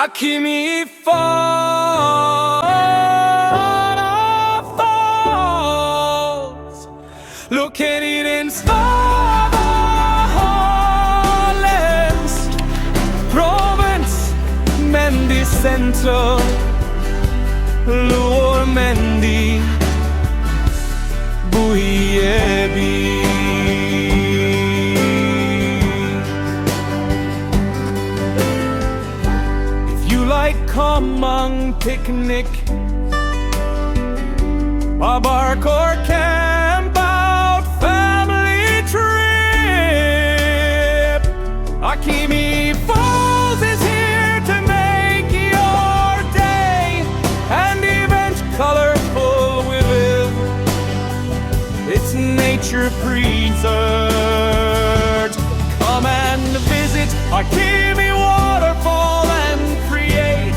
Akimii Falls, located in Svalbard's province, Mendi Central, Mendi, Yebi. Come on picnic, a bark or camp out family trip. Akimii Falls is here to make your day and event colorful with its nature preserved. Come and visit Akimii Waterfall and create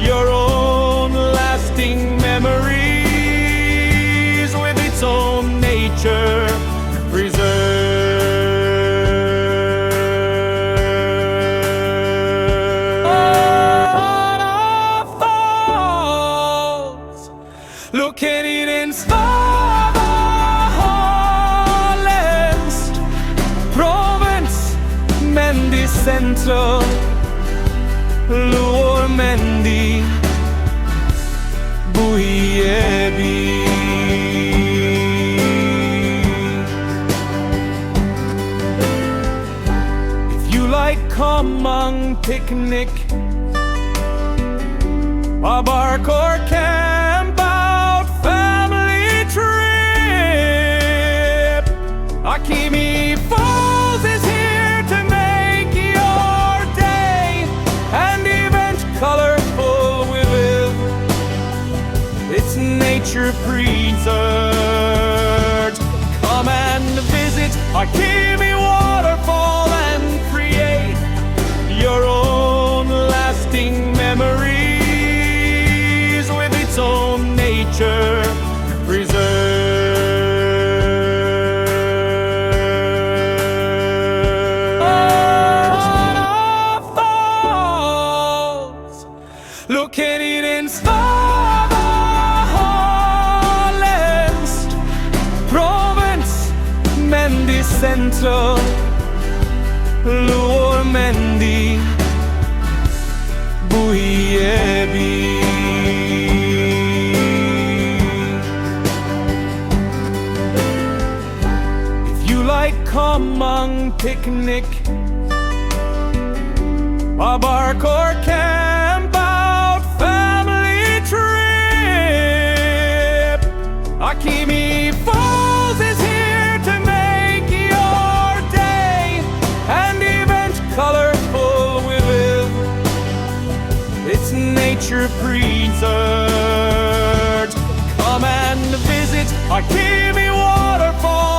your own lasting memories with its own nature preserved. Falls, located in Svalbard's province, Mendi Central, Mendi, Yebi. If you like, come on picnic, a bark or camp out family trip. Akimii Falls is here to make your day and event colorful with its nature preserved. Come and visit Akimii Waterfall and create your own lasting memories with its own nature preserved. Located in Svalbard's province, Mendi Central, Mendi, Yebi. If you like, come on picnic, a bark or camp out family trip. Akimii Falls is here to make your day and event colorful with its nature preserved. Come and visit Akimii Waterfall